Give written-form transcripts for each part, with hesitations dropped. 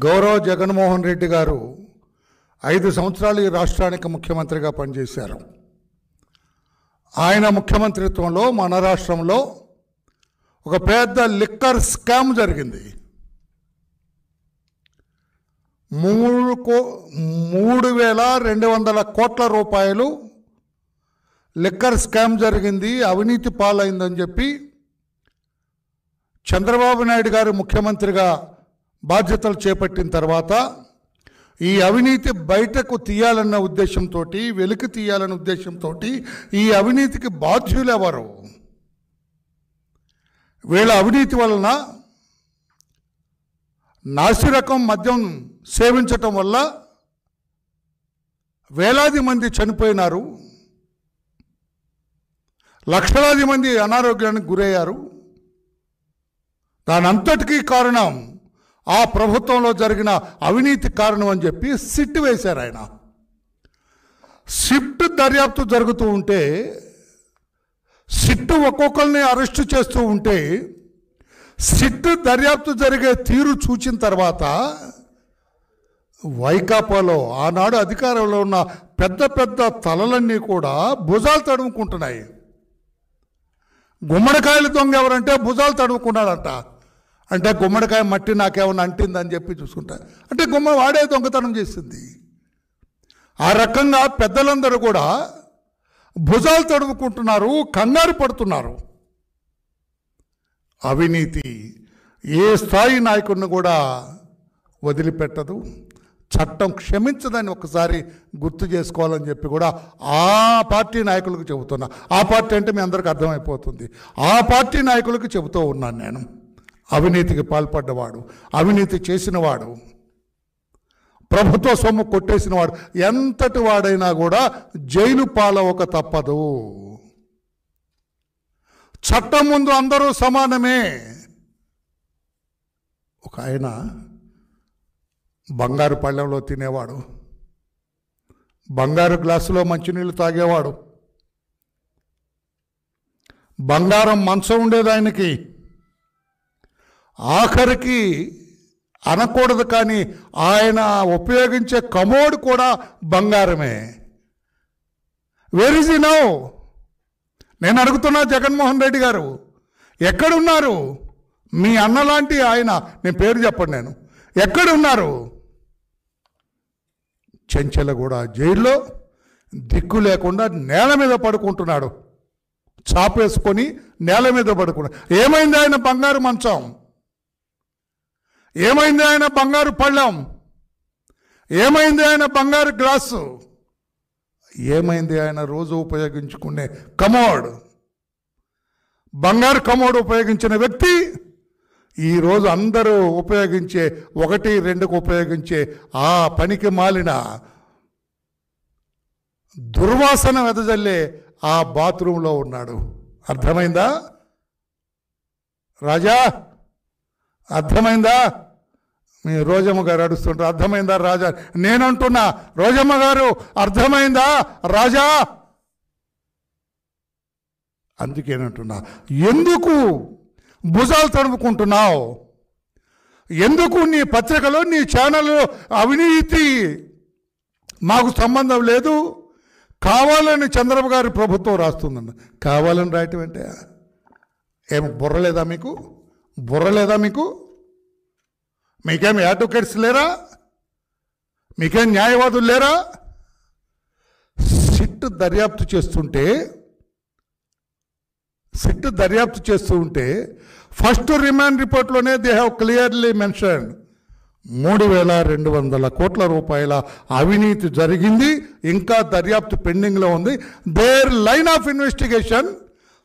గౌరవ జగన్మోహన్ రెడ్డి గారు 5 సంవత్సరాలు ఈ రాష్ట్రానికి ముఖ్యమంత్రిగా పనిచేశారు. ఆయన ముఖ్యమంత్రిత్వంలో మన రాష్ట్రంలో ఒక పెద్ద లిక్కర్ స్కామ్ జరిగింది. 3,200 కోట్ల రూపాయలు లిక్కర్ స్కామ్ జరిగింది, అవినీతి పాలైందని చెప్పి చంద్రబాబు నాయుడు గారు ముఖ్యమంత్రిగా బాధ్యతలు చేపట్టిన తర్వాత ఈ అవినీతి బయటకు తీయాలన్న ఉద్దేశంతో, వెలికి తీయాలన్న ఉద్దేశంతో ఈ అవినీతికి బాధ్యులు ఎవరు, వీళ్ళ అవినీతి వలన నాసిరకం మద్యం సేవించటం వల్ల వేలాది మంది చనిపోయినారు, లక్షలాది మంది అనారోగ్యానికి గురయ్యారు. దానంతటికీ కారణం ఆ ప్రభుత్వంలో జరిగిన అవినీతి కారణం అని చెప్పి సిట్ వేశారు ఆయన. సిట్ దర్యాప్తు జరుగుతూ ఉంటే, సిట్ ఒక్కొక్కరిని అరెస్టు చేస్తూ ఉంటే, సిట్ దర్యాప్తు జరిగే తీరు చూచిన తర్వాత వైకాపాలో ఆనాడు అధికారంలో ఉన్న పెద్ద పెద్ద తలలన్నీ కూడా భుజాలు తడుముకుంటున్నాయి. గుమ్మడికాయలు దొంగ ఎవరంటే భుజాలు తడుముకున్నాడంట. అంటే గుమ్మడికాయ మట్టి నాకేమన్నా అంటిందని చెప్పి చూసుకుంటా, అంటే గుమ్మ వాడే దొంగతనం చేసింది. ఆ రకంగా పెద్దలందరూ కూడా భుజాలు తడుముకుంటున్నారు, కంగారు పడుతున్నారు. అవినీతి ఏ స్థాయి నాయకుడిని కూడా వదిలిపెట్టదు, చట్టం క్షమించదని ఒకసారి గుర్తు చేసుకోవాలని చెప్పి కూడా ఆ పార్టీ నాయకులకు చెబుతున్నా. ఆ పార్టీ అంటే మీ అందరికీ అర్థమైపోతుంది. ఆ పార్టీ నాయకులకు చెబుతూ ఉన్నాను నేను. అవినీతికి పాల్పడ్డవాడు, అవినీతి చేసినవాడు, ప్రభుత్వ సొమ్ము కొట్టేసినవాడు ఎంతటి వాడైనా కూడా జైలు పాలవక తప్పదు. చట్టం ముందు అందరూ సమానమే. ఒక ఆయన బంగారు పళ్ళెంలో తినేవాడు, బంగారు గ్లాసులో మంచినీళ్ళు తాగేవాడు, బంగారం మంచం ఉండేది ఆయనకి, ఆఖరికి అనకూడదు కానీ ఆయన ఉపయోగించే కమోడ్ కూడా బంగారమే. Where is he now? నేను అడుగుతున్నా, జగన్మోహన్ రెడ్డి గారు ఎక్కడున్నారు? మీ అన్నలాంటి ఆయన, నేను పేరు చెప్పండి, నేను ఎక్కడున్నారు? చెంచెలగూడ జైల్లో దిక్కు లేకుండా నేల మీద పడుకుంటున్నాడు, చాపేసుకొని నేల మీద పడుకున్నాడు. ఏమైంది ఆయన బంగారు మంచం? ఏమైంది ఆయన బంగారు పళ్ళెం? ఏమైంది ఆయన బంగారు గ్లాసు? ఏమైంది ఆయన రోజు ఉపయోగించుకునే కమోడ్? బంగారు కమోడ్ ఉపయోగించిన వ్యక్తి ఈరోజు అందరూ ఉపయోగించే 1, 2కు ఉపయోగించే ఆ పనికి మాలిన దుర్వాసన వెదజల్లే ఆ బాత్రూంలో ఉన్నాడు. అర్థమైందా రాజా? అర్థమైందా? మీ రోజమ్మ గారు అడుస్తుంటారు, అర్థమైందా రాజా? నేనంటున్నా, రోజమ్మ గారు అర్థమైందా రాజా? అందుకేనంటున్నా, ఎందుకు భుజాలు తడుముకుంటున్నావు? ఎందుకు నీ పత్రికలో, నీ ఛానల్లో అవినీతి మాకు సంబంధం లేదు, కావాలని చంద్రబాబు గారి ప్రభుత్వం రాస్తుందన్న. కావాలని రాయటం అంటే ఏమి బుర్ర లేదా మీకు? బుర్ర లేదా మీకు? మీకేం అడ్వకేట్స్ లేరా? మీకేం న్యాయవాదులు లేరా? సిట్ దర్యాప్తు చేస్తూ ఉంటే ఫస్ట్ రిమాండ్ రిపోర్ట్లోనే దే హ్యావ్ క్లియర్లీ మెన్షన్డ్ 3,200 కోట్ల రూపాయల అవినీతి జరిగింది, ఇంకా దర్యాప్తు పెండింగ్లో ఉంది. Their line of investigation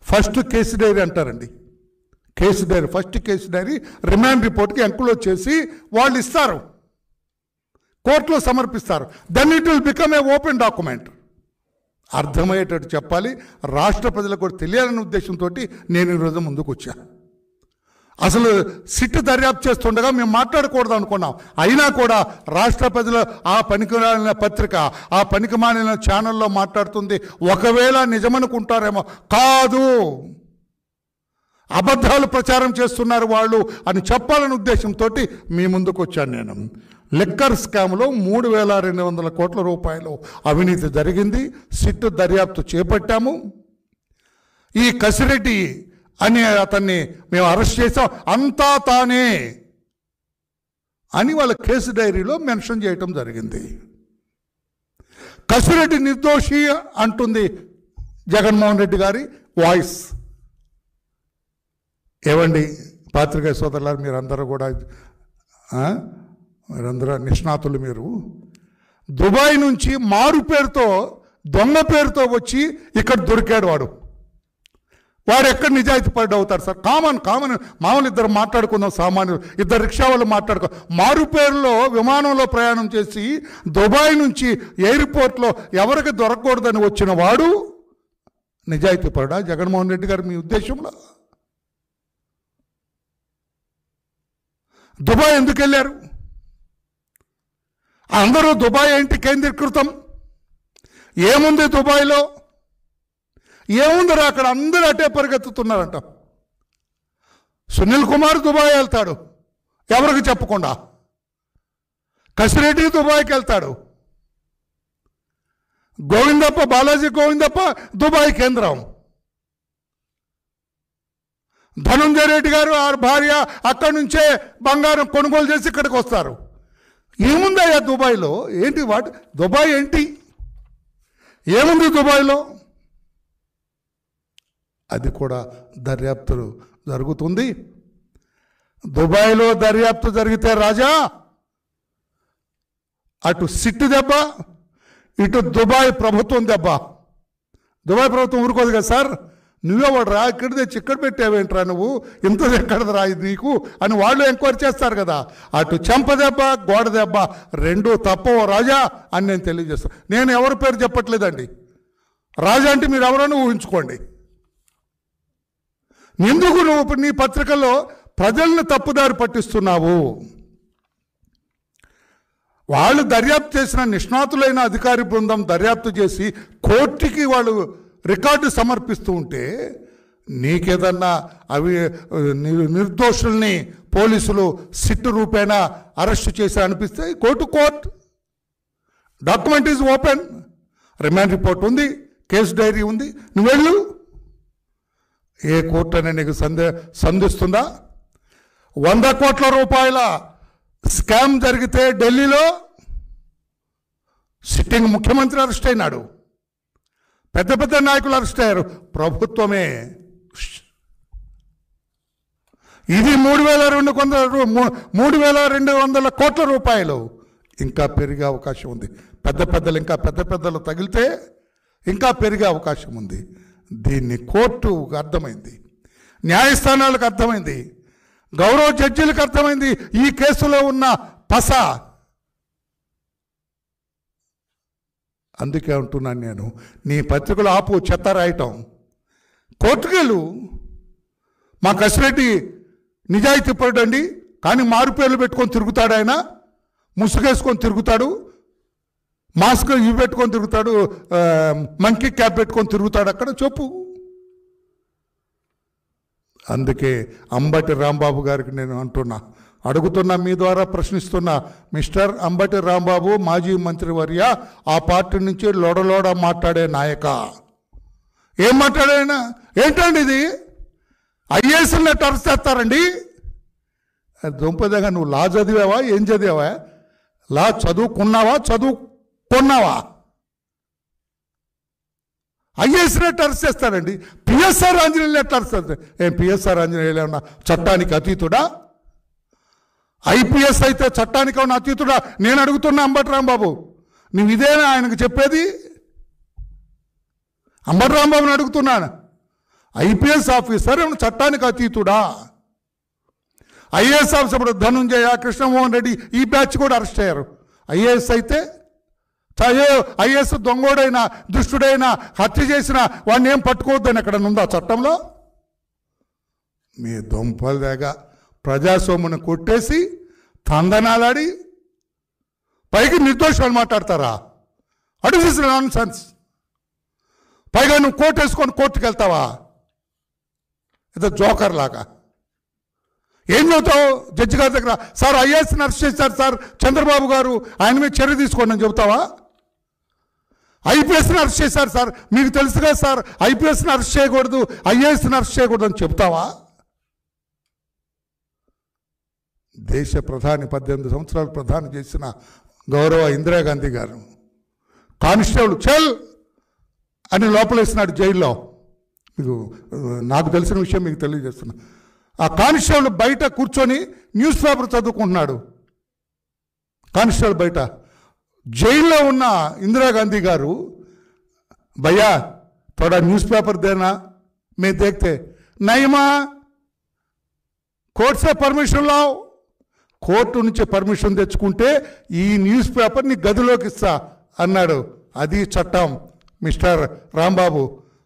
first case diary అంటారండి. Case diary, first case diary remand రిపోర్ట్కి ఎంక్లోజ్ చేసి వాళ్ళు ఇస్తారు, కోర్టులో సమర్పిస్తారు. Then it will become a open document. అర్థమయ్యేటట్టు చెప్పాలి, రాష్ట్ర ప్రజలకు కూడా తెలియాలనే ఉద్దేశంతో నేను ఈరోజు ముందుకు వచ్చాను. అసలు సిట్ దర్యాప్తు చేస్తుండగా మేము మాట్లాడకూడదు అనుకున్నాం. అయినా కూడా రాష్ట్ర ప్రజలు ఆ పనికిమాలిన పత్రిక, ఆ పనికిమాలిన ఛానల్లో మాట్లాడుతుంది. ఒకవేళ నిజమనుకుంటారేమో, కాదు, అబద్ధాలు ప్రచారం చేస్తున్నారు వాళ్ళు అని చెప్పాలనే ఉద్దేశంతో మీ ముందుకు వచ్చాను నేను. లిక్కర్ స్కామ్లో 3,200 కోట్ల రూపాయలు అవినీతి జరిగింది. సిట్ దర్యాప్తు చేపట్టాము. ఈ కసిరెడ్డి అనే అతన్ని మేము అరెస్ట్ చేసాం, అంతా తానే అని వాళ్ళ కేసు డైరీలో మెన్షన్ చేయటం జరిగింది. కసిరెడ్డి నిర్దోషి అంటుంది జగన్మోహన్ రెడ్డి గారి వాయిస్. ఏవండి పాత్రికేయ సోదరులారు, మీరందరూ కూడా మీరందరూ నిష్ణాతులు. మీరు దుబాయ్ నుంచి మారు పేరుతో దొంగ పేరుతో వచ్చి ఇక్కడ దొరికాడు వాడు ఎక్కడ నిజాయితీ పడి అవుతాడు సార్? కామన్ మామూలు ఇద్దరు మాట్లాడుకుందాం, సామాన్యులు ఇద్దరు రిక్షా వాళ్ళు మాట్లాడుకో. మారు పేరులో విమానంలో ప్రయాణం చేసి దుబాయ్ నుంచి ఎయిర్పోర్ట్లో ఎవరికి దొరకకూడదని వచ్చిన వాడు నిజాయితీ పడా జగన్మోహన్ రెడ్డి గారు మీ ఉద్దేశంలో? దుబాయ్ ఎందుకు వెళ్ళారు? అందరూ దుబాయ్ ఏంటి కేంద్రీకృతం? ఏముంది దుబాయ్లో? ఏముందరా అక్కడ? అందరూ అటే పరిగెత్తుతున్నారంట. సునీల్ కుమార్ దుబాయ్ వెళ్తాడు ఎవరికి చెప్పకుండా, కసిరెడ్డి దుబాయ్కి వెళ్తాడు, బాలాజీ గోవిందప్ప దుబాయ్ కేంద్రం, ధనుంజయ రెడ్డి గారు ఆ భార్య అక్కడి నుంచే బంగారం కొనుగోలు చేసి ఇక్కడికి వస్తారు. ఏముందయ్యా దుబాయ్లో? ఏంటి దుబాయ్ ఏంటి? ఏముంది దుబాయ్లో? అది కూడా దర్యాప్తు జరుగుతుంది. దుబాయ్లో దర్యాప్తు జరిగితే రాజా, అటు సిట్ దెబ్బ, ఇటు దుబాయ్ ప్రభుత్వం దెబ్బ. దుబాయ్ ప్రభుత్వం ఊరుకోదు కదా సార్, నువ్వేవాడు రా ఇక్కడ తెచ్చి ఇక్కడ పెట్టావేంట్రా నువ్వు, ఇంత ఎక్కడది రా ఇది నీకు అని వాళ్ళు ఎంక్వైరీ చేస్తారు కదా. అటు చెంప దెబ్బ, గోడ దెబ్బ రెండూ తప్పవో రాజా అని నేను తెలియజేస్తాను. నేను ఎవరి పేరు చెప్పట్లేదండి. రాజా అంటే మీరు ఎవరైనా ఊహించుకోండి. ఎందుకు నువ్వు నీ పత్రికల్లో ప్రజల్ని తప్పుదారి పట్టిస్తున్నావు? వాళ్ళు దర్యాప్తు చేసిన నిష్ణాతులైన అధికారి బృందం దర్యాప్తు చేసి కోర్టుకి వాళ్ళు రికార్డు సమర్పిస్తూ ఉంటే నీకేదన్నా అవి నిర్దోషుల్ని పోలీసులు సిట్టు రూపేణా అరెస్టు చేసి అనిపిస్తే court document is open, remand report ఉంది, కేసు డైరీ ఉంది, నువ్వు వెళ్ళు. ఏ కోర్టు అనే నీకు సంధిస్తుందా? 100 కోట్ల రూపాయల స్కామ్ జరిగితే ఢిల్లీలో సిట్టింగ్ ముఖ్యమంత్రి అరెస్ట్ అయినాడు, పెద్ద నాయకులు అరెస్ట్ అయ్యారు, ప్రభుత్వమే. ఇది 3,200 కోట్ల రూపాయలు. ఇంకా పెరిగే అవకాశం ఉంది. పెద్దలు తగిలితే ఇంకా పెరిగే అవకాశం ఉంది. దీన్ని కోర్టుకు అర్థమైంది, న్యాయస్థానాలకు అర్థమైంది, గౌరవ జడ్జీలకు అర్థమైంది ఈ కేసులో ఉన్న పస. అందుకే అంటున్నాను నేను, నీ పత్రికలు ఆపు చెత్త రాయటం, కోర్టుకెళ్ళు. మా కసిరెడ్డి నిజాయితీ పడండి, కానీ మారు పేర్లు పెట్టుకొని తిరుగుతాడు, ఆయన ముసుగేసుకొని తిరుగుతాడు, మాస్క్ ఇవి పెట్టుకొని తిరుగుతాడు, మంకీ క్యాప్ పెట్టుకొని తిరుగుతాడు, అక్కడ చెప్పు. అందుకే అంబటి రాంబాబు గారికి నేను అడుగుతున్నా, మీ ద్వారా ప్రశ్నిస్తున్నా, మిస్టర్ అంబటి రాంబాబు మాజీ మంత్రివర్య, ఆ పార్టీ నుంచి లోడలోడ మాట్లాడే నాయక, ఏం మాట్లాడాయన? ఏంటండి ఇది? ఐఏఎస్ని అరెస్ట్ చేస్తారండి? దుంపదగా నువ్వు లా చదివావా? ఏం చదివావా? లా చదువుకున్నావా? ఐఏఎస్ని అరెస్ట్ చేస్తారండి. పిఎస్ఆర్ ఆంజనేయులు అరెస్ట్ చేస్తారు. పిఎస్ఆర్ ఆంజనేయులు ఏమన్నా చట్టానికి అతీతుడా? ఐపీఎస్ అయితే చట్టానికి ఉన్న అతీతుడా? నేను అడుగుతున్నా అంబటి రాంబాబు, నువ్వు ఇదేనా ఆయనకు చెప్పేది? అంబటి రాంబాబుని అడుగుతున్నాను, ఐపీఎస్ ఆఫీసర్ ఏమన్నా చట్టానికి అతీతుడా? ఐఏఎస్ ఆఫీసర్ ఇప్పుడు ధనుంజయ, కృష్ణమోహన్ రెడ్డి ఈ బ్యాచ్ కూడా అరెస్ట్ అయ్యారు. ఐఏఎస్ అయితే ఐఏఎస్ దొంగోడైనా దుష్టుడైనా హత్య చేసిన వాడిని ఏం పట్టుకోవద్దని అక్కడ ఉందా చట్టంలో? మీ దొంపల దగ్గర ప్రజాస్వామ్యం కొట్టేసి తందనాలాడి పైకి నిర్దోషాలు మాట్లాడతారా? At is non sense. పైగా నువ్వు కోర్టు వేసుకొని కోర్టుకు వెళ్తావా? ఏదో జోకర్ లాగా. ఏం చెబుతావు జడ్జి గారి దగ్గర? సార్ ఐఏఎస్ని అరెస్ట్ చేశారు సార్ చంద్రబాబు గారు, ఆయన మీద చర్య తీసుకోండి అని చెబుతావా? ఐపీఎస్ని అరెస్ట్ చేశారు సార్, మీకు తెలుసుగా సార్ ఐపీఎస్ని అరెస్ట్ చేయకూడదు, ఐఏఎస్ని అరెస్ట్ చేయకూడదు అని చెప్తావా? దేశ ప్రధాని 18 సంవత్సరాలు ప్రధాని చేసిన గౌరవ ఇందిరాగాంధీ గారు కానిస్టేబుల్ చెల్ అని లోపలేసినాడు జైల్లో. మీకు నాకు తెలిసిన విషయం మీకు తెలియజేస్తున్నా. ఆ కానిస్టేబుల్ బయట కూర్చొని న్యూస్ పేపర్ చదువుకుంటున్నాడు. కానిస్టేబుల్ బయట. జైల్లో ఉన్న ఇందిరాగాంధీ గారు, భయ్యా थोड़ा न्यूज़ पेपर देना, मैं देखते नहीं माँ, కోర్టు से పర్మిషన్ లావు, కోర్టు నుంచి పర్మిషన్ తెచ్చుకుంటే ఈ న్యూస్ పేపర్ని గదిలోకి ఇస్తా అన్నాడు. అది చట్టం మిస్టర్ రాంబాబు.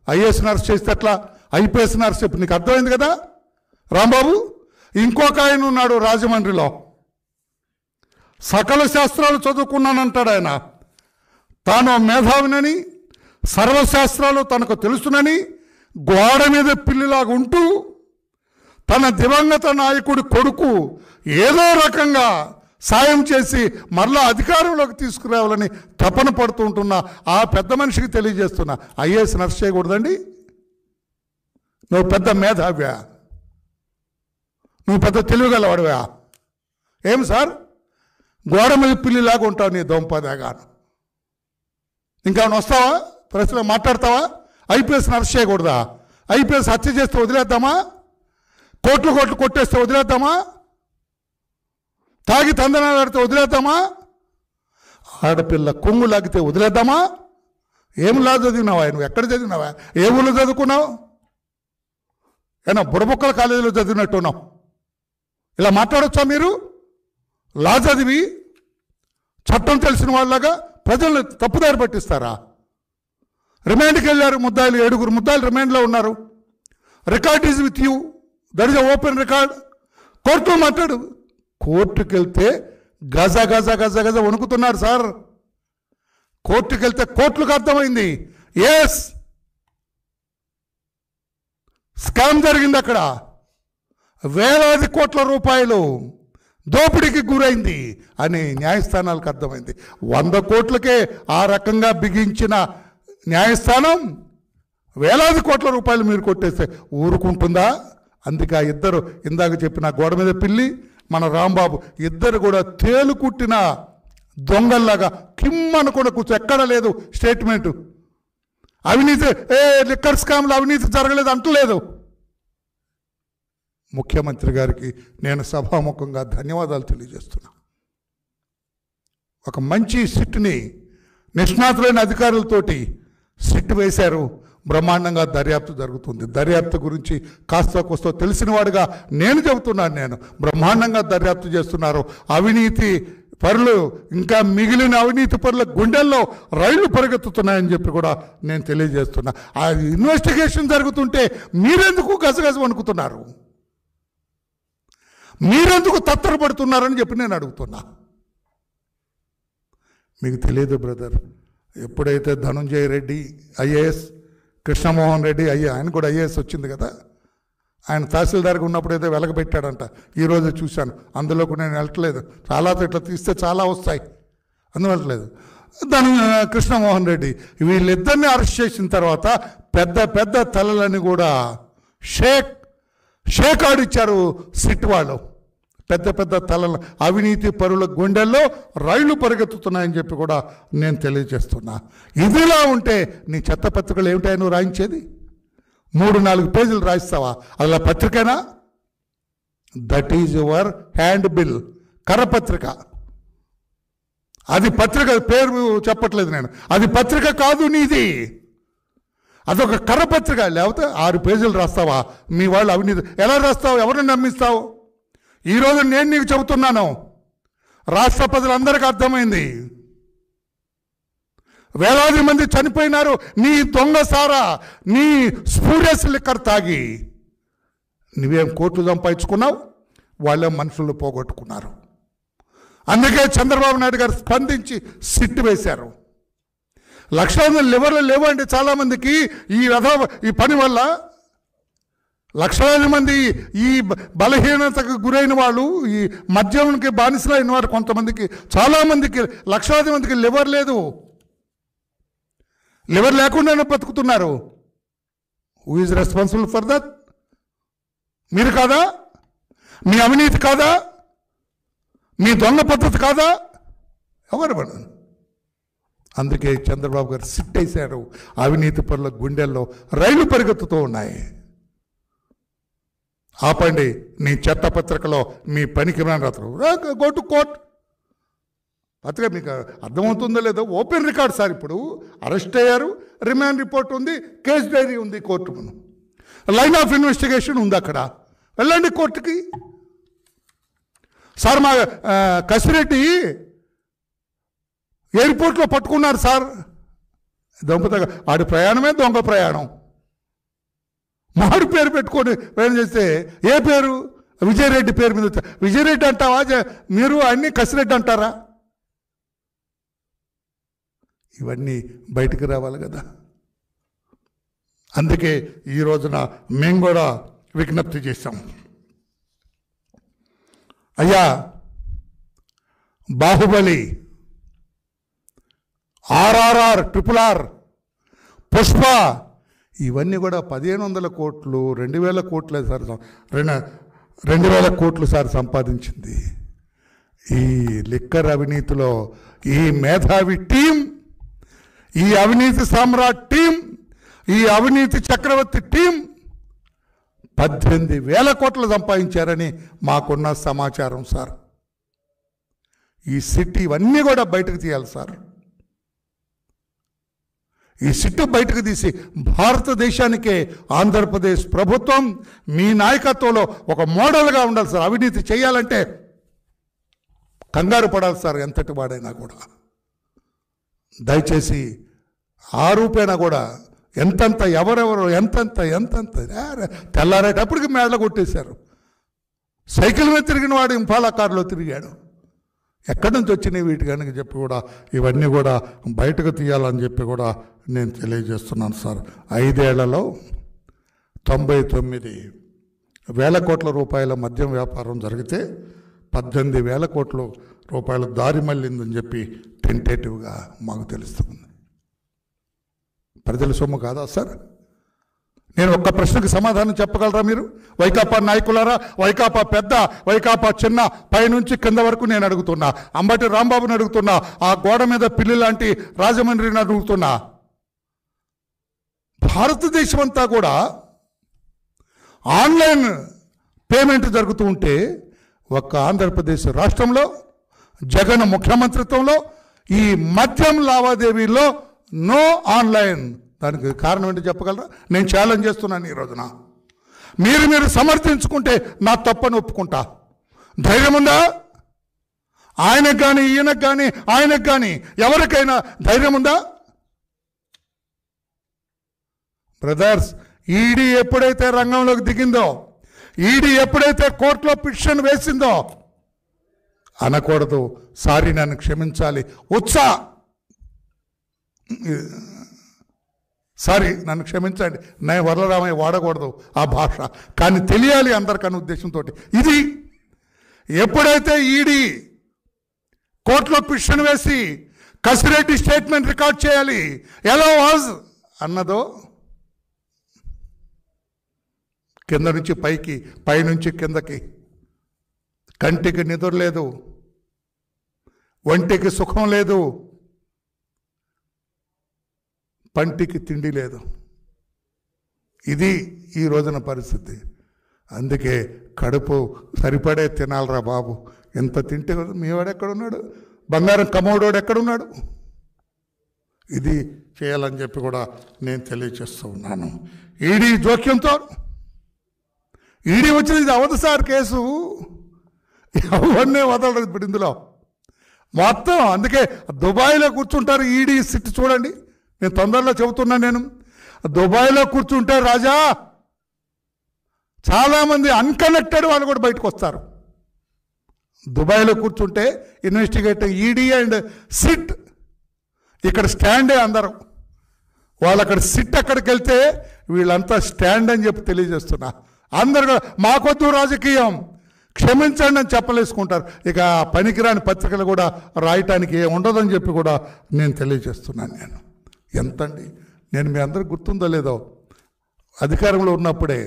ఐఏఎస్ని అరెస్ట్ చేస్తే అట్లా, ఐపీఎస్ని అరెస్ట్ చెప్పి నీకు అర్థమైంది కదా రాంబాబు. ఇంకొక ఆయన ఉన్నాడు రాజమండ్రిలో, సకల శాస్త్రాలు చదువుకున్నానంటాడు ఆయన. తాను మేధావినని, సర్వశాస్త్రాలు తనకు తెలుసునని, గోడ మీద పిల్లిలాగా ఉంటూ తన దివంగత నాయకుడి కొడుకు ఏదో రకంగా సాయం చేసి మరలా అధికారంలోకి తీసుకురావాలని తపన పడుతుంటున్న ఆ పెద్ద మనిషికి తెలియజేస్తున్నా, ఐఏఎస్ని అరెస్ట్ చేయకూడదండి. నువ్వు పెద్ద మేధావ్యా, నువ్వు పెద్ద తెలివిగలవాడివా? ఏం సార్ గోడ మీద పిల్లిలాగా ఉంటావు నీ దొంపదాగాను. ఇంకా వస్తావా ప్రశ్న మాట్లాడతావా? ఐపీఎస్ని అరెస్ట్ చేయకూడదా? ఐపీఎస్ హత్య చేస్తే వదిలేద్దామా? కోట్లు కొట్టేస్తే వదిలేద్దామా? తాగి తందనాలు ఆడితే వదిలేద్దామా? ఆడపిల్ల కొంగు లాగితే వదిలేద్దామా? ఏం లా చదివినావా నువ్వు? ఎక్కడ చదివినావా? ఏ ఊళ్ళో చదువుకున్నావు? ఏనా బుడబొక్కల కాలేజీలో చదివినట్టున్నావు. ఇలా మాట్లాడొచ్చా మీరు? లా చదివి చట్టం తెలిసిన వాళ్ళగా ప్రజల్ని తప్పుదారి పట్టిస్తారా? రిమాండ్కి వెళ్ళారు ముద్దాయిలు, 7 ముద్దాయిలు రిమాండ్లో ఉన్నారు. Record is with you, that is open record. కోర్టులో మాట్లాడు. కోర్టుకి వెళ్తే గజ గజ గజ గజ వణుకుతున్నారు సార్. కోర్టుకి వెళ్తే కోర్టులకు అర్థమైంది, ఎస్ స్కామ్ జరిగింది, అక్కడ వేలాది కోట్ల రూపాయలు దోపిడీకి గురైంది అని న్యాయస్థానాలకు అర్థమైంది. 100 కోట్లకే ఆ రకంగా బిగించిన న్యాయస్థానం వేలాది కోట్ల రూపాయలు మీరు కొట్టేస్తే ఊరుకుంటుందా? అందుకే ఆ ఇద్దరు ఇందాక చెప్పిన గోడ మీద పిల్లి, మన రాంబాబు, ఇద్దరు కూడా తేలుకుట్టిన దొంగల్లాగా కిమ్మను కూడా కూర్చో. ఎక్కడ లేదు స్టేట్మెంటు. అవినీతి లిక్కర్ స్కామ్లో అవినీతి జరగలేదు అంటలేదు. ముఖ్యమంత్రి గారికి నేను సభాముఖంగా ధన్యవాదాలు తెలియజేస్తున్నా. ఒక మంచి సిట్ని నిష్ణాతులైన అధికారులతోటి సిట్ వేశారు. బ్రహ్మాండంగా దర్యాప్తు జరుగుతుంది. దర్యాప్తు గురించి కాస్త కోస్తో తెలిసిన వాడుగా నేను చెబుతున్నాను. నేను బ్రహ్మాండంగా దర్యాప్తు చేస్తున్నారు. అవినీతి పరులు, ఇంకా మిగిలిన అవినీతి పరుల గుండెల్లో రైళ్లు పరిగెత్తుతున్నాయని చెప్పి కూడా నేను తెలియజేస్తున్నా. ఆ ఇన్వెస్టిగేషన్ జరుగుతుంటే మీరెందుకు గజగజ వణుకుతున్నారు? మీరెందుకు తత్తరపడుతున్నారని చెప్పి నేను అడుగుతున్నా. మీకు తెలియదు బ్రదర్, ఎప్పుడైతే ధనుంజయ రెడ్డి ఐఏఎస్, కృష్ణమోహన్ రెడ్డి ఆయన కూడా ఐఏఎస్ వచ్చింది కదా, ఆయన తహసీల్దార్గా ఉన్నప్పుడు అయితే వెలగబెట్టాడంట. ఈరోజు చూశాను, అందులోకి నేను వెళ్ళట్లేదు. చాలా ఇట్లా తీస్తే చాలా వస్తాయి, అందువల్లలేదు. కృష్ణమోహన్ రెడ్డి వీళ్ళిద్దరిని అరెస్ట్ చేసిన తర్వాత పెద్ద పెద్ద తలలని కూడా షేక్ ఆడిచ్చారు సిట్ వాళ్ళు. పెద్ద పెద్ద తలల అవినీతి పరుల గుండెల్లో రైళ్లు పరిగెత్తుతున్నాయని చెప్పి కూడా నేను తెలియజేస్తున్నా. ఇదిలా ఉంటే నీ చెత్త పత్రికలు ఏమిటాయి నువ్వు రాయించేది? 3-4 పేజీలు రాయిస్తావా? అలా పత్రికనా? That is your hand bill, కరపత్రిక. అది పత్రిక పేరు చెప్పట్లేదు నేను, అది పత్రిక కాదు నీది, అదొక కరపత్రిక. లేకపోతే 6 పేజీలు రాస్తావా? మీ వాళ్ళు అవినీతి ఎలా రాస్తావు? ఎవరిని నమ్మిస్తావు? ఈరోజు నేను నీకు చెబుతున్నాను, రాష్ట్ర ప్రజలందరికీ అర్థమైంది. వేలాది మంది చనిపోయినారు నీ దొంగ సారా, నీ స్పూరియస్ లిక్కర్ తాగి. నువ్వేం కోట్లు సంపాదించుకున్నావు, వాళ్ళే మనుషులు పోగొట్టుకున్నారు. అందుకే చంద్రబాబు నాయుడు గారు స్పందించి సిట్ వేశారు. లక్షలాది లివర్లు లేవండి చాలామందికి ఈ పని వల్ల. లక్షలాది మంది ఈ బలహీనతకు గురైన వాళ్ళు, ఈ మద్యంకి బానిసలైన వారు, కొంతమందికి, చాలామందికి, లక్షలాది మందికి లివర్ లేదు. లివర్ లేకుండానే బతుకుతున్నారు. Who is responsible for that? మీరు కాదా? మీ అవినీతి కాదా? మీ దొంగ పద్ధతి కాదా? ఎవరు పడదు. అందుకే చంద్రబాబు గారు సిట్టేశారు. అవినీతి పరుల గుండెల్లో రైలు పరిగెత్తుతూ ఉన్నాయి. ఆపండి నీ చట్టపత్రికలో మీ పనికి రాత్రు గో టు కోర్ట్. పత్రిక మీకు అర్థమవుతుందో లేదో, ఓపెన్ రికార్డ్ సార్. ఇప్పుడు అరెస్ట్ అయ్యారు, రిమాండ్ రిపోర్ట్ ఉంది, కేస్ డైరీ ఉంది, కోర్టు ముందు లైన్ ఆఫ్ ఇన్వెస్టిగేషన్ ఉంది. అక్కడ వెళ్ళండి కోర్టుకి. సార్ మా కసిరెడ్డి ఎయిర్పోర్ట్లో పట్టుకున్నారు సార్. దొంగతగా ఆడి ప్రయాణమే దొంగ ప్రయాణం. మాడు పేరు పెట్టుకొని ప్రయాణం చేస్తే, ఏ పేరు? విజయరెడ్డి పేరు మీద. విజయరెడ్డి అంటావా? మీరు అన్నీ కసిరెడ్డి అంటారా? ఇవన్నీ బయటికి రావాలి కదా. అందుకే ఈ రోజున మేము కూడా విజ్ఞప్తి చేశాం. అయ్యా, బాహుబలి, RRR, RRR, పుష్ప, ఇవన్నీ కూడా 1500 కోట్లు, 2000 కోట్లే సార్, 2000 కోట్లు సార్ సంపాదించింది. ఈ లిక్కర్ అవినీతిలో ఈ మేధావి టీం, ఈ అవినీతి సామ్రాట్ టీం, ఈ అవినీతి చక్రవర్తి టీం 18,000 కోట్లు సంపాదించారని మాకున్న సమాచారం సార్. ఈ సిట్ ఇవన్నీ కూడా బయటకు తీయాలి సార్. ఈ సిట్టు బయటకు తీసి భారతదేశానికే ఆంధ్రప్రదేశ్ ప్రభుత్వం మీ నాయకత్వంలో ఒక మోడల్గా ఉండాలి సార్. అవినీతి చేయాలంటే కంగారు పడాలి సార్, ఎంతటి వాడైనా కూడా. దయచేసి ఆ రూపేనా కూడా ఎంతంత, ఎవరెవరు ఎంతంత తెల్లారేటప్పటికి మేడలు కొట్టేశారు. సైకిల్ మీద తిరిగిన వాడు ఇంపాలా కారులో తిరిగాడు. ఎక్కడి నుంచి వచ్చినాయి వీటి కనుక చెప్పి కూడా ఇవన్నీ కూడా బయటకు తీయాలని చెప్పి కూడా నేను తెలియజేస్తున్నాను సార్. 5 ఏళ్లలో 99,000 కోట్ల రూపాయల మద్యం వ్యాపారం జరిగితే 18,000 కోట్ల రూపాయల దారి మళ్ళిందని చెప్పి టెంటేటివ్గా మాకు తెలుస్తుంది. ప్రజల సొమ్ము కాదా సార్? నేను ఒక్క ప్రశ్నకు సమాధానం చెప్పగలరా మీరు? వైకాపా నాయకులారా, వైకాపా పెద్ద, వైకాపా చిన్న, పైనుంచి కింద వరకు నేను అడుగుతున్నా. అంబటి రాంబాబుని అడుగుతున్నా, ఆ గోడ మీద పిల్లి లాంటి రాజమండ్రిని అడుగుతున్నా. భారతదేశం అంతా కూడా ఆన్లైన్ పేమెంట్ జరుగుతూ ఉంటే, ఒక్క ఆంధ్రప్రదేశ్ రాష్ట్రంలో జగన్ ముఖ్యమంత్రిత్వంలో ఈ మద్యం లావాదేవీల్లో నో ఆన్లైన్. దానికి కారణం ఏంటి చెప్పగలరా? నేను ఛాలెంజ్ చేస్తున్నాను ఈ రోజున. మీరు సమర్థించుకుంటే నా తప్పని ఒప్పుకుంటా. ధైర్యం ఉందా? ఆయనకు కానీ, ఈయనకు కానీ, ఆయనకు కానీ, ఎవరికైనా ధైర్యం ఉందా? బ్రదర్స్, ఈడీ ఎప్పుడైతే రంగంలోకి దిగిందో, ఈడీ ఎప్పుడైతే కోర్టులో పిటిషన్ వేసిందో, అనకూడదు సారీ నన్ను క్షమించాలి, సారీ నన్ను క్షమించండి, నేను వరలరామయ్య వాడకూడదు ఆ భాష, కానీ తెలియాలి అందరికన్నా ఉద్దేశంతో. ఇది ఎప్పుడైతే ఈడీ కోర్టులో పిటిషన్ వేసి కసిరెడ్డి స్టేట్మెంట్ రికార్డ్ చేయాలి ఎలా వాజ్ అన్నదో, కింద నుంచి పైకి, పైనుంచి కిందకి, కంటికి నిద్ర లేదు, ఒంటికి సుఖం లేదు, పంటికి తిండి లేదు. ఇది ఈ రోజున పరిస్థితి. అందుకే కడుపు సరిపడే తినాలరా బాబు. ఎంత తింటే మీవాడు ఎక్కడున్నాడు? బంగారం కమోడోడు ఎక్కడున్నాడు? ఇది చేయాలని చెప్పి కూడా నేను తెలియజేస్తూ ఉన్నాను. ఈడీ జోక్యంతో, ఈడీ వచ్చింది, ఇది అవదు సార్ కేసు, ఎవరినే వదలదు ఇప్పుడు ఇందులో మొత్తం. అందుకే దుబాయ్లో కూర్చుంటారు ఈడీ సిట్. చూడండి, నేను తొందరలో చెబుతున్నాను. నేను దుబాయ్లో కూర్చుంటే రాజా, చాలామంది అన్కనెక్టెడ్ వాళ్ళు కూడా బయటకు వస్తారు. దుబాయ్లో కూర్చుంటే ఇన్వెస్టిగేటర్ ఈడీ అండ్ సిట్ ఇక్కడ స్టాండే అందరం. వాళ్ళు అక్కడ సిట్ అక్కడికి వెళ్తే వీళ్ళంతా స్టాండ్ అని చెప్పి తెలియజేస్తున్నా. అందరు మాకొద్దు రాజకీయం, క్షమించండి అని చెప్పలేసుకుంటారు. ఇక పనికిరాని పత్రికలు కూడా రాయటానికి ఉండదని చెప్పి కూడా నేను తెలియజేస్తున్నాను. నేను ఎంతండి, నేను మీ అందరికి గుర్తుందో లేదో, అధికారంలో ఉన్నప్పుడే,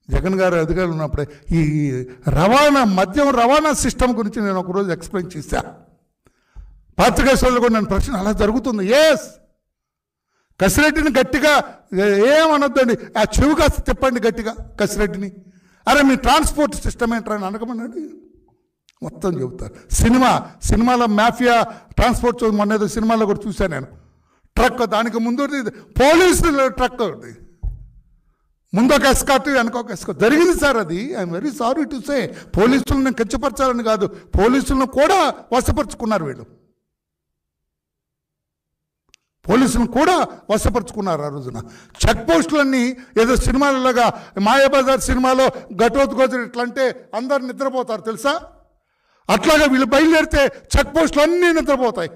జగన్ గారు అధికారంలో ఉన్నప్పుడే ఈ మద్యం రవాణా సిస్టమ్ గురించి నేను ఒకరోజు ఎక్స్ప్లెయిన్ చేశాను. పాత్రికా సోదరులు కూడా నన్ను ప్రశ్న, అలా జరుగుతుంది? ఎస్. కసిరెడ్డిని గట్టిగా ఏమనొద్దండి, ఆ చెవు కాస్త తిప్పండి గట్టిగా కసిరెడ్డిని. అరే మీ ట్రాన్స్పోర్ట్ సిస్టమ్ ఏంట్రా అని అనకమనండి, మొత్తం చెబుతారు. సినిమాలో మాఫియా ట్రాన్స్పోర్ట్ మొన్న ఏదో సినిమాలో కూడా చూశాను నేను. ట్రక్, దానికి ముందు పోలీసులు ట్రక్ ఒకటి, ముందొక ఎస్కాట్ వెనకొక ఎస్కాట్ జరిగింది సార్. అది I'm very sorry to say. పోలీసులను కించపరచాలని కాదు, పోలీసులను కూడా వశపరుచుకున్నారు వీళ్ళు, పోలీసులను కూడా వశపరుచుకున్నారు ఆ రోజున. చెక్ పోస్టులన్నీ ఏదో సినిమాలలాగా, మాయాబజార్ సినిమాలో ఘటోత్ గోచర్ ఇట్లా అంటే అందరు నిద్రపోతారు తెలుసా, అట్లాగా వీళ్ళు బయలుదేరితే చెక్ పోస్టులు అన్నీ నిద్రపోతాయి.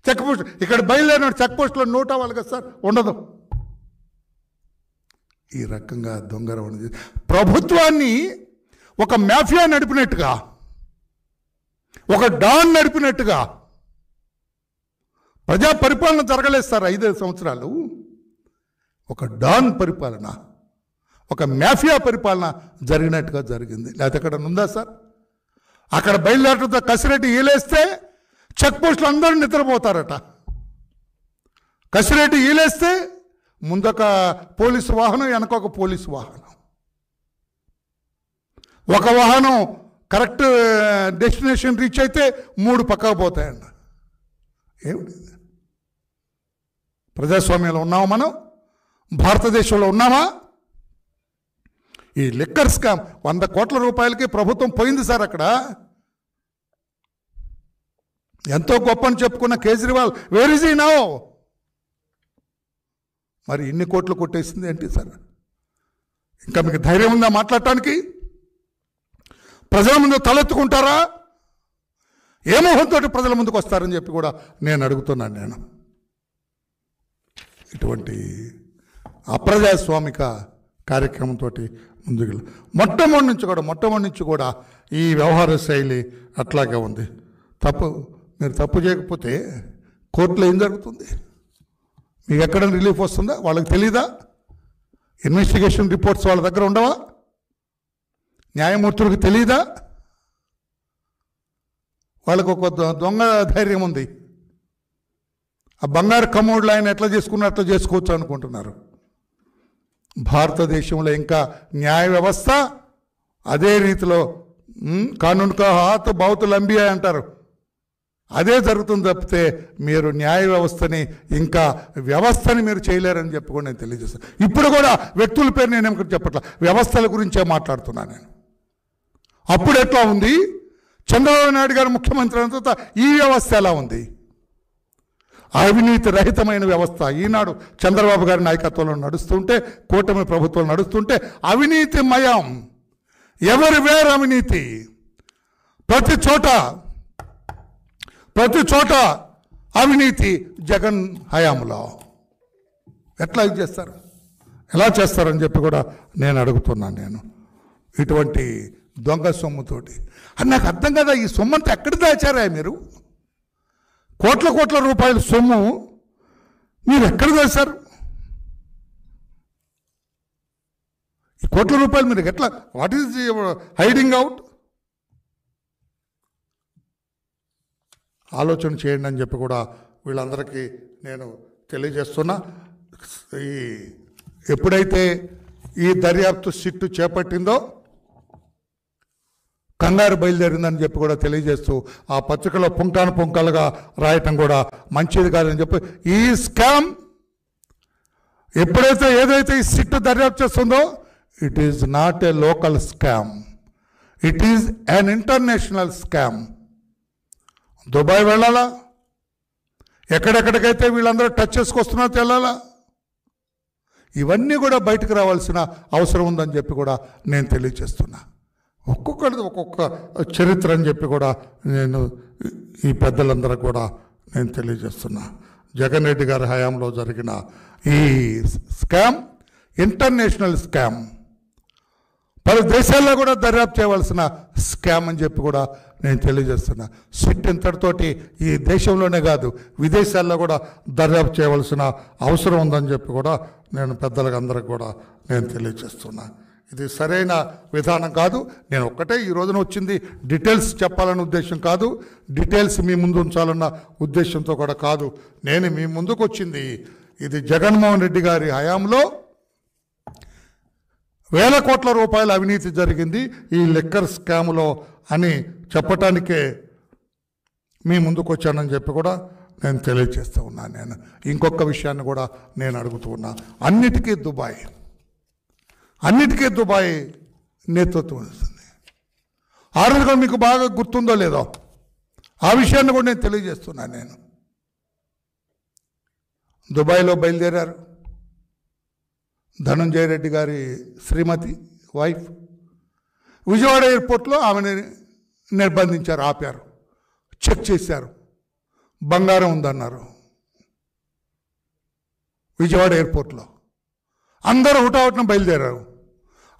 చెక్ పోస్ట్ ఇక్కడ బయలుదేరిన చెక్ పోస్టులో నోట్ అవ్వాలి కదా సార్, ఉండదు. ఈ రకంగా దొంగరవాణి ప్రభుత్వాన్ని ఒక మాఫియా నడిపినట్టుగా, ఒక డాన్ నడిపినట్టుగా ప్రజా పరిపాలన జరగలేదు సార్ 5 సంవత్సరాలు. ఒక డాన్ పరిపాలన, ఒక మాఫియా పరిపాలన జరిగినట్టుగా జరిగింది. లేకపోతే ఎక్కడ ఉందా సార్? అక్కడ బయలుదేరటంతో కసిరెడ్డి ఈలేస్తే చెక్ పోస్టులు అందరూ నిద్రపోతారట. కసిరెడ్డి ఈలేస్తే ముందొక పోలీసు వాహనం, వెనకొక పోలీసు వాహనం, ఒక వాహనం కరెక్ట్ డెస్టినేషన్ రీచ్ అయితే 3 పక్కకు పోతాయండి. ఏమిటి? ప్రజాస్వామ్యంలో ఉన్నామా మనం? భారతదేశంలో ఉన్నామా? ఈ లిక్కర్ స్కామ్ 100 కోట్ల రూపాయలకి ప్రభుత్వం పోయింది సార్. అక్కడ ఎంతో గొప్ప అని చెప్పుకున్న Kejriwal where is he now? మరి ఇన్ని కోట్లు కొట్టేసింది ఏంటి సార్? ఇంకా మీకు ధైర్యం ఉందా మాట్లాడటానికి? ప్రజల ముందు తలెత్తుకుంటారా? ఏ మోహంతో ప్రజల ముందుకు వస్తారని చెప్పి కూడా నేను అడుగుతున్నాను. నేను ఇటువంటి అప్రజాస్వామిక కార్యక్రమంతో ముందుకు మొట్టమొదటి నుంచి కూడా ఈ వ్యవహార శైలి అట్లాగే ఉంది. మీరు తప్పు చేయకపోతే కోర్టులో ఏం జరుగుతుంది? మీకు ఎక్కడైనా రిలీఫ్ వస్తుందా? వాళ్ళకి తెలీదా? ఇన్వెస్టిగేషన్ రిపోర్ట్స్ వాళ్ళ దగ్గర ఉండవా? న్యాయమూర్తులకు తెలీదా? వాళ్ళకు ఒక దొంగ ధైర్యం ఉంది. ఆ బంగారు కమోడ్లు ఆయన ఎట్లా చేసుకున్నా అట్లా చేసుకోవచ్చు అనుకుంటున్నారు. భారతదేశంలో ఇంకా న్యాయ వ్యవస్థ అదే రీతిలో కానూన్ కా హాత్ బహుత్ లంబీ అంటారు, అదే జరుగుతుంది తప్పితే మీరు న్యాయ వ్యవస్థని ఇంకా వ్యవస్థని మీరు చేయలేరని చెప్పి కూడా నేను తెలియజేస్తాను. ఇప్పుడు కూడా వ్యక్తుల పేరు నేను ఏమిటి చెప్పట్లా, వ్యవస్థల గురించే మాట్లాడుతున్నాను నేను. అప్పుడు ఎట్లా ఉంది? చంద్రబాబు నాయుడు గారు ముఖ్యమంత్రి అయిన తర్వాత ఈ వ్యవస్థ ఎలా ఉంది? అవినీతి రహితమైన వ్యవస్థ ఈనాడు చంద్రబాబు గారి నాయకత్వంలో నడుస్తుంటే, కూటమి ప్రభుత్వం నడుస్తుంటే అవినీతిమయం, ఎవరి వేరు అవినీతి, ప్రతి చోట అవినీతి. జగన్ హయాంలో ఎట్లా ఇది చేస్తారు, ఎలా చేస్తారని చెప్పి కూడా నేను అడుగుతున్నాను. నేను ఇటువంటి దొంగ సొమ్ముతోటి అని నాకు అర్థం కదా. ఈ సొమ్మంతా ఎక్కడ దాచారా మీరు? కోట్ల రూపాయల సొమ్ము మీరు ఎక్కడ దాచారు? ఈ కోట్ల రూపాయలు మీరు ఎట్లా, వాట్ ఈజ్ హైడింగ్ అవుట్? ఆలోచన చేయండి అని చెప్పి కూడా వీళ్ళందరికీ నేను తెలియజేస్తున్నా. ఎప్పుడైతే ఈ దర్యాప్తు సిట్టు చేపట్టిందో కంగారు బయలుదేరిందని చెప్పి కూడా తెలియజేస్తూ ఆ పత్రికలో పుంకాలుగా రాయటం కూడా మంచిది కాదని చెప్పి, ఈ స్కామ్ ఏదైతే ఈ సిట్టు దర్యాప్తు చేస్తుందో it is not a local scam, it is an international scam. Dubai వెళ్ళాలా, ఎక్కడెక్కడికైతే వీళ్ళందరూ టచ్ చేసుకొస్తున్నారో తెలాలా, ఇవన్నీ కూడా బయటకు రావాల్సిన అవసరం ఉందని చెప్పి కూడా నేను తెలియజేస్తున్నా. ఒక్కొక్కరిది ఒక్కొక్క చరిత్ర అని చెప్పి కూడా నేను ఈ పెద్దలందరూ కూడా నేను తెలియజేస్తున్నా. జగన్ రెడ్డి గారి హయాంలో జరిగిన ఈ స్కామ్ ఇంటర్నేషనల్ స్కామ్, పలు దేశాల్లో కూడా దర్యాప్తు చేయవలసిన స్కామ్ అని చెప్పి కూడా నేను తెలియజేస్తున్నా. సిట్ ఇంతటితోటి ఈ దేశంలోనే కాదు విదేశాల్లో కూడా దర్యాప్తు చేయవలసిన అవసరం ఉందని చెప్పి కూడా నేను పెద్దలకు అందరికి కూడా నేను తెలియజేస్తున్నా. ఇది సరైన విధానం కాదు. నేను ఒక్కటే ఈ రోజున వచ్చింది డీటెయిల్స్ చెప్పాలన్న ఉద్దేశం కాదు, డీటెయిల్స్ మీ ముందు ఉంచాలన్న ఉద్దేశంతో కూడా కాదు. నేను మీ ముందుకు వచ్చింది ఇది జగన్మోహన్ రెడ్డి గారి హయాంలో వేల కోట్ల రూపాయల అవినీతి జరిగింది ఈ లిక్కర్ స్కామ్లో అని చెప్పటానికే మీ ముందుకు వచ్చానని చెప్పి కూడా నేను తెలియజేస్తూ ఉన్నాను. నేను ఇంకొక విషయాన్ని కూడా నేను అడుగుతూ ఉన్నా. అన్నిటికీ దుబాయ్ నేతృత్వం వస్తుంది. ఆ రోజుగా మీకు బాగా గుర్తుందో లేదో ఆ విషయాన్ని కూడా నేను తెలియజేస్తున్నాను. నేను దుబాయ్లో బయలుదేరారు ధనంజయ రెడ్డి గారి శ్రీమతి వైఫ్. విజయవాడ ఎయిర్పోర్ట్లో ఆమెని నిర్బంధించారు, ఆపారు, చెక్ చేశారు, బంగారం ఉందన్నారు. విజయవాడ ఎయిర్పోర్ట్లో అందరూ హుటాహుటిన బయలుదేరారు.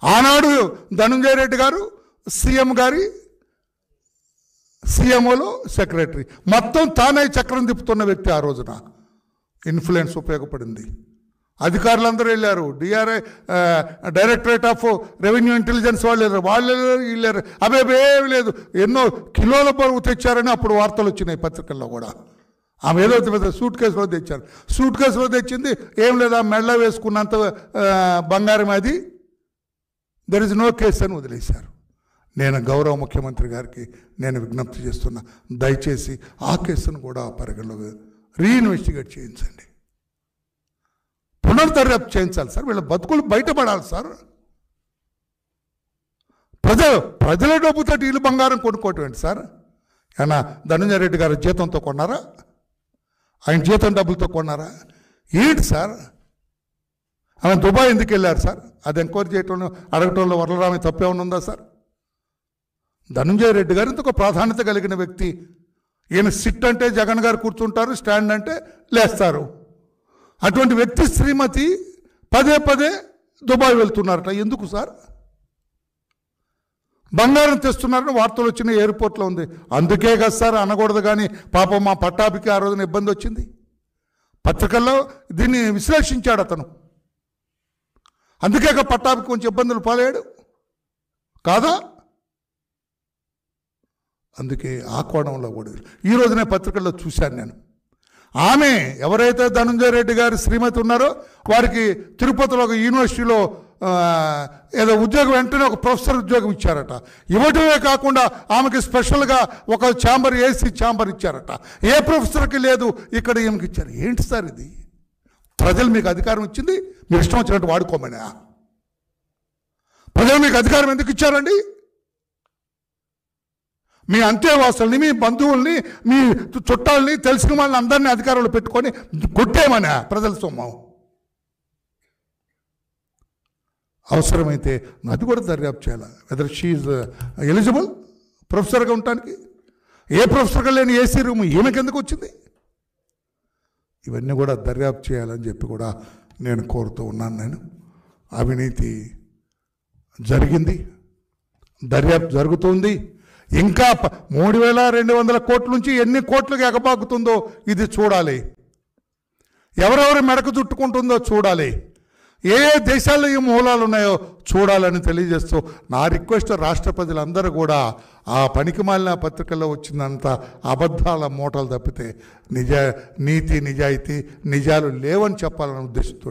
ఆనాడు ధనంజయ రెడ్డి గారు సీఎం గారి సీఎంఓలో సెక్రటరీ, మొత్తం తానే చక్రం తిప్పుతున్న వ్యక్తి. ఆ రోజున ఇన్ఫ్లుయెన్స్ ఉపయోగపడింది. అధికారులందరూ వెళ్ళారు, DRI directorate of revenue intelligence వాళ్ళు వెళ్ళారు. అవేమీ లేదు, ఎన్నో కిలోల బరువు తెచ్చారని అప్పుడు వార్తలు వచ్చినాయి పత్రికల్లో కూడా. ఆమె ఏదో సూట్ కేసులో తెచ్చారు. సూట్ కేసులో తెచ్చింది ఏం లేదా, మెళ్ళ వేసుకున్నంత బంగారం అది, దెర్ ఇస్ నో కేసు అని వదిలేశారు. నేను గౌరవ ముఖ్యమంత్రి గారికి నేను విజ్ఞప్తి చేస్తున్నా, దయచేసి ఆ కేసును కూడా పరిగణలో రీఇన్వెస్టిగేట్ చేయించండి, పునర్దర్యాప్తు చేయించాలి సార్. వీళ్ళ బతుకులు బయటపడాలి సార్. ప్రజల డబ్బుతో ఇల్లు బంగారం కొనుక్కోవటం ఏంటి సార్? ఏమన్నా ధనంజయ రెడ్డి గారి జీతంతో కొన్నారా? ఆయన జీతం డబ్బులతో కొన్నారా? ఏంటి సార్? ఆయన దుబాయ్ ఎందుకు వెళ్ళారు సార్? అది ఎంక్వైరీ చేయటంలో అడగటంలో వరలరామయ్య తప్పేమన్నా ఉందా సార్? ధనంజయ రెడ్డి గారు ఇంత ప్రాధాన్యత కలిగిన వ్యక్తి. ఈయన సిట్ అంటే జగన్ గారు కూర్చుంటారు, స్టాండ్ అంటే లేస్తారు. అటువంటి వ్యక్తి శ్రీమతి పదే పదే దుబాయ్ వెళ్తున్నారట. ఎందుకు సార్? బంగారం తెస్తున్నారని వార్తలు వచ్చిన ఎయిర్పోర్ట్లో ఉంది. అందుకే కదా సార్ అనకూడదు, కానీ పాపం మా పట్టాభికి ఆ రోజున ఇబ్బంది వచ్చింది. పత్రికల్లో దీన్ని విశ్లేషించాడు అతను. అందుకే పట్టాభికి కొంచెం ఇబ్బందులు పాలయ్యాడు కాదా? అందుకే ఆ కోణంలో కూడా ఈ రోజునే పత్రికల్లో చూశాను నేను. ఆమె ఎవరైతే ధనంజయ రెడ్డి గారి శ్రీమతి ఉన్నారో వారికి తిరుపతిలో ఒక యూనివర్సిటీలో ఏదో ఉద్యోగం, వెంటనే ఒక ప్రొఫెసర్ ఉద్యోగం ఇచ్చారట. ఇవ్వటమే కాకుండా ఆమెకి స్పెషల్గా ఒక ఛాంబర్, ఏసీ ఛాంబర్ ఇచ్చారట. ఏ ప్రొఫెసర్కి లేదు, ఇక్కడ ఈమెకి ఇచ్చారు. ఏంటి సార్ ఇది? ప్రజలు మీకు అధికారం ఇచ్చింది, మీరు ఇష్టం వచ్చినట్టు వాడుకోమనా? ప్రజలు మీకు అధికారం ఎందుకు ఇచ్చారండి? మీ అంతేవాసుల్ని, మీ బంధువుల్ని, మీ చుట్టాలని, తెలిసిన వాళ్ళని అందరినీ అధికారంలో పెట్టుకొని కొట్టేమనా ప్రజల సొమ్ము? అవసరమైతే అది కూడా దర్యాప్తు చేయాలి. వెదర్ షీఈ్ ఎలిజిబుల్ ప్రొఫెసర్గా ఉండటానికి. ఏ ప్రొఫెసర్గా లేని ఏసీ రూమ్ ఈమెకి ఎందుకు వచ్చింది? ఇవన్నీ కూడా దర్యాప్తు చేయాలని చెప్పి కూడా నేను కోరుతూ ఉన్నాను. నేను అవినీతి జరిగింది, దర్యాప్తు జరుగుతుంది. ఇంకా 3200 కోట్ల నుంచి ఎన్ని కోట్లకు ఎగబాకుతుందో ఇది చూడాలి. ఎవరెవరు మెడకు చుట్టుకుంటుందో చూడాలి. ఏ ఏ దేశాల్లో ఈ మూలాలు ఉన్నాయో చూడాలని తెలియజేస్తూ నా రిక్వెస్ట్, రాష్ట్ర ప్రజలందరూ కూడా ఆ పనికిమాలిన పత్రికల్లో వచ్చినంత అబద్ధాల మూటలు తప్పితే నీతి నిజాయితీ నిజాలు లేవని చెప్పాలనే ఉద్దేశంతో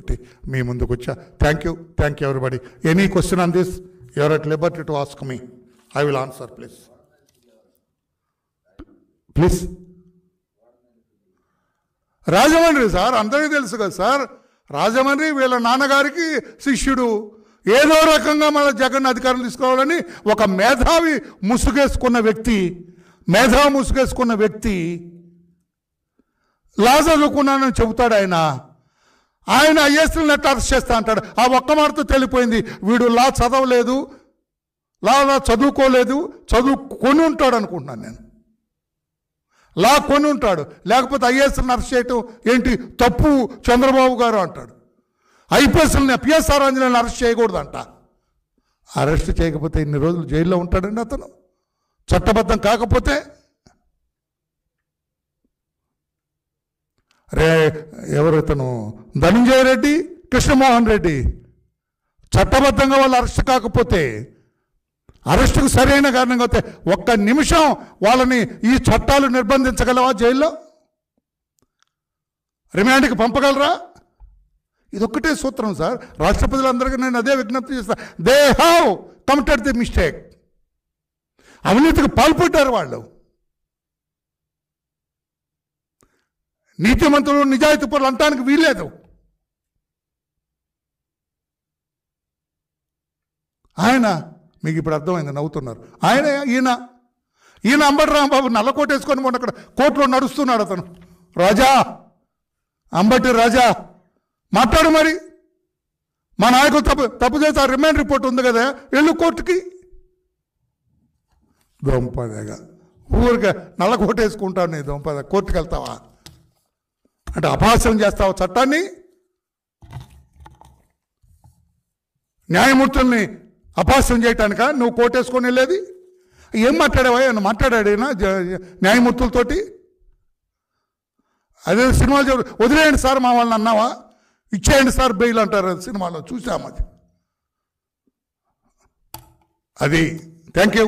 మీ ముందుకు వచ్చా. Thank you everybody. Any question on this, your at Liberty to ask me. I will answer please. Rajahmundry sir, అందరికీ తెలుసు కదా సార్. రాజమండ్రి వీళ్ళ నాన్నగారికి శిష్యుడు. ఏదో రకంగా మన జగన్ అధికారం తీసుకోవాలని ఒక మేధావి ముసుగేసుకున్న వ్యక్తి లా చదువుకున్నానని చెబుతాడు ఆయన ఐఎస్ఎల్ని ఎట్లా అరెస్ట్ చేస్తా అంటాడు. ఆ ఒక్క మాటతో తెలిపోయింది వీడు లా చదవలేదు, లా చదువుకోలేదు, చదువుకొని ఉంటాడు అనుకుంటున్నాను నేను. లా కొని ఉంటాడు, లేకపోతే ఐఏఎస్ని అరెస్ట్ చేయటం ఏంటి తప్పు చంద్రబాబు గారు అంటాడు. ఐపీఎస్ని పిఎస్ఆర్ ఆంజనేయులను అరెస్ట్ చేయకూడదంట. అరెస్ట్ చేయకపోతే ఇన్ని రోజులు జైల్లో ఉంటాడండి అతను, చట్టబద్ధం కాకపోతే. ఎవరు ఇతను, ధనంజయ రెడ్డి, కృష్ణమోహన్ రెడ్డి చట్టబద్ధంగా వాళ్ళు అరెస్ట్ కాకపోతే, అరెస్టుకు సరైన కారణంగా అయితే ఒక్క నిమిషం వాళ్ళని ఈ చట్టాలు నిర్బంధించగలవా? జైల్లో రిమాండ్కి పంపగలరా? ఇదొక్కటే సూత్రం సార్. రాష్ట్రపతులందరికీ నేను అదే విజ్ఞప్తి చేస్తాను. They have committed the mistake. అవినీతికి పాల్పడ్డారు వాళ్ళు. నీతిమంతులు నిజాయితీ పరులు అంటానికి వీల్లేదు. ఆయన మీకు ఇప్పుడు అర్థమైంది, నవ్వుతున్నారు. ఈయన అంబటి రాంబాబు నల్లకోట వేసుకొని మొన్న అక్కడ కోర్టులో నడుస్తున్నాడు. అతను రాజా, అంబటి రాజా మాట్లాడు, మరి మా నాయకులు తప్పు చేస్తే ఆ రిమాండ్ రిపోర్ట్ ఉంది కదా, వెళ్ళు కోర్టుకి. దొంపదగా ఊరికే నల్లకోట వేసుకుంటావు, నీ దొంపద కోర్టుకి వెళ్తావా అంటే అపహాస్యం చేస్తావా చట్టాన్ని? న్యాయమూర్తుల్ని అపహాస్యం చేయటానిక నువ్వు కోటేసుకొని వెళ్ళేది? ఏం మాట్లాడావా? ఏమన్నా మాట్లాడాడేనా న్యాయమూర్తులతోటి? అదే సినిమాలు వదిలేయండి సార్ మా వాళ్ళని అన్నావా? ఇచ్చేయండి సార్ బెయిల్ అంటారు సినిమాలో, చూసాము అది. Thank you.